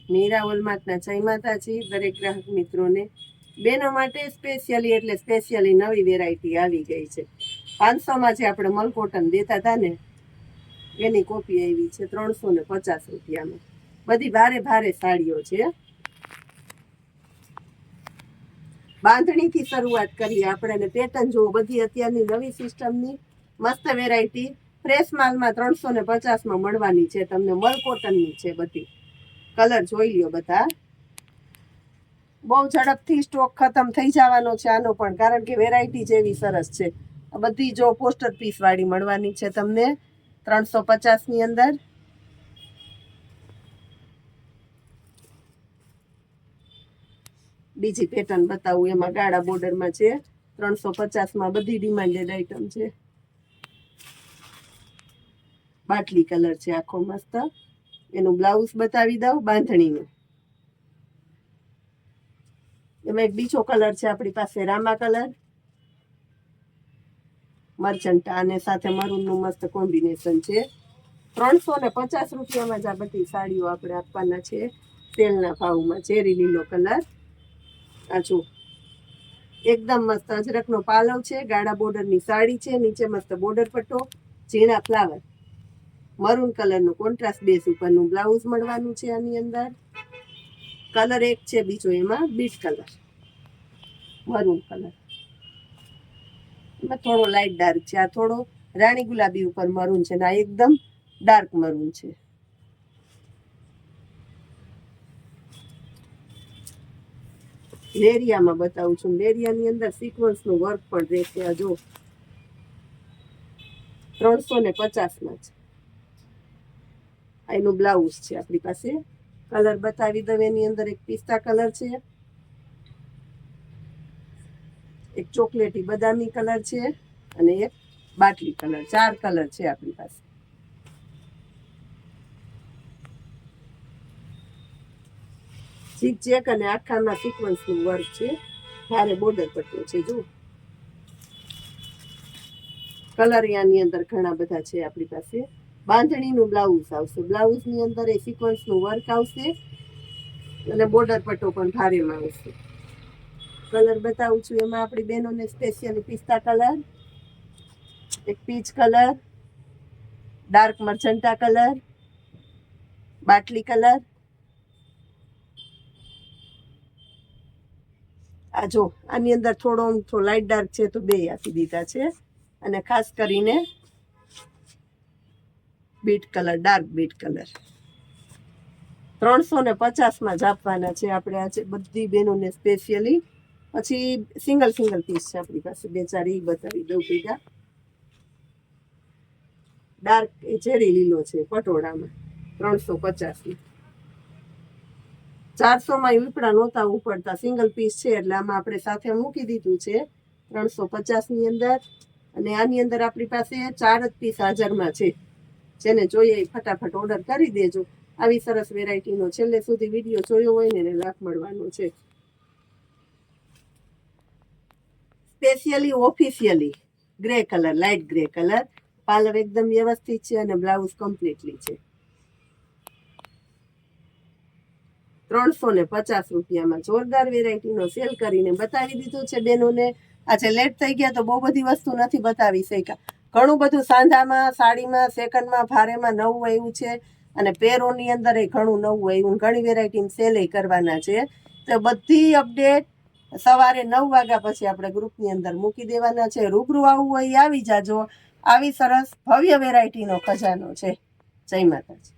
મીરા હોલમાર્ટના જય માતાજી દરેક ગ્રાહક મિત્રોને. બેનો માટે સ્પેશિયલી એટલે સ્પેશિયલી નવી વેરાયટી આવી ગઈ છે. 500માં જે આપણે મલ કોટન દેતા હતા ને એની કોપી આવી છે 350 રૂપિયામાં. બધી ભારે ભારે સાડીઓ છે. બાંધણીથી શરૂઆત કરીએ આપણે, ને પેટર્ન જુઓ બધી અત્યારની નવી સિસ્ટમની મસ્ત વેરાયટી ફ્રેશ માલમાં 350માં મળવાની છે તમને. મલ કોટનની છે બધી. કલર જોઈ લ્યો બધા. બહુ ઝડપથી સ્ટોક ખતમ થઈ જવાનો છે આનો પણ, કારણ કે વેરાયટી જેવી સરસ છે. આ બધી જો પોસ્ટર પીસ વાળી મળવાની છે તમને 350ની અંદર. બીજી પેટર્ન બતાવું, એમાં ગાળા બોર્ડરમાં છે 350માં. બધી ડિમાન્ડેડ આઈટમ છે. બાટલી કલર છે આખો મસ્ત. એનું બ્લાઉઝ બતાવી દઉં બાંધણીનું. એમાં એક બીજો કલર છે આપણી પાસે રામા કલર, મરચંટા અને સાથે મરૂનનું મસ્ત કોમ્બિનેશન છે. 350 રૂપિયામાં જ આ બધી સાડીઓ આપણે આપવાના છે સેલના ભાવમાં. ચેરી લીલો કલર. આ જો એકદમ મસ્ત અજરકનો પાલવ છે, ગાળા બોર્ડરની સાડી છે, નીચે મસ્ત બોર્ડર પટ્ટો, ઝીણા ફ્લાવર, મરૂન કલરનું કોન્ટ્રાસ્ટ બેસ ઉપરનું બ્લાઉઝ મળવાનું છે આની અંદર. કલર એક છે બીજો એમાં બીટ કલર, મરૂન કલર. એમાં થોડો લાઇટ ડાર્ક છે. આ થોડો રાણી ગુલાબી ઉપર મરૂન છે ને આ એકદમ ડાર્ક મરૂન છે. લેરિયામાં બતાવું છું. લેરિયાની અંદર સિક્વન્સનું વર્ક પણ રહેશે. આ જો 350માં છે. એનું બ્લાઉઝ છે આપણી પાસે. કલર બતાવી દઉં. એની અંદર એક પિસ્તા કલર છે, એક ચોકલેટી બદામી કલર છે અને એક બાટલી કલર. 4 કલર છે આપણી પાસે. ઝીકઝેક અને આખામાં સિક્વન્સનું વર્ક છે. ભારે બોર્ડર પટ્ટો છે. જો કલર આની અંદર ઘણા બધા છે આપણી પાસે. બાંધણીનું બ્લાઉઝ આવશે. બ્લાઉઝની અંદર એ સિક્વન્સનું વર્ક આવશે અને બોર્ડર પટ્ટો પણ ભારેમાં આવશે. કલર બતાવું છું એમાં આપણી બહેનોને સ્પેશિયલી પિસ્તા કલર, એક પીચ કલર, ડાર્ક મર્ચન્ટા કલર, બાટલી કલર. આ જો આની અંદર થોડો લાઇટ ડાર્ક છે તો બે આપી દીધા છે. અને ખાસ કરીને beet colour, dark beet colour. 350માં જ આપવાના છે આપણે આજે બધી બહેનોને સ્પેશિયલી. પછી સિંગલ પીસ છે આપણી પાસે 2-4 એ બતાવી દઉં ભેગા. ડાર્ક એ ચેરી લીલો છે પટોળામાં 350ની. 400માં ઉપડા નહોતા ઉપડતા, સિંગલ પીસ છે એટલે આમાં આપણે સાથે મૂકી દીધું છે 350ની અંદર. અને આની અંદર આપણી પાસે 4 જ પીસ હાજરમાં છે. જેને જોઈએ ફટાફટ ઓર્ડર કરી દેજો. આવી સરસ વેરાયટીનો છેલ્લે સુધી વિડીયો જોયો હોય ને એને લાભ મળવાનો છે. Specially officially grey colour, light grey colour. પાલવ એકદમ વ્યવસ્થિત છે અને બ્લાઉઝ કમ્પ્લીટલી છે. 350 રૂપિયામાં જોરદાર વેરાયટીનો સેલ કરીને બતાવી દીધું છે બેનોને. આજે લેટ થઈ ગયા તો બહુ બધી વસ્તુ નથી બતાવી શક્યા. ઘણું બધું સાંધામાં, સાડીમાં, સેકન્ડમાં, ભારેમાં નવું આવ્યું છે. અને પેરોની અંદર એ ઘણું નવું આવ્યું. ઘણી વેરાયટી સેલ કરવાના છે. તો બધી અપડેટ સવારે 9 વાગ્યા પછી આપણે ગ્રુપની અંદર મૂકી દેવાના છે. રૂબરૂ આવવું હોય આવી જાજો. આવી સરસ ભવ્ય વેરાયટીનો ખજાનો છે. જય માતાજી.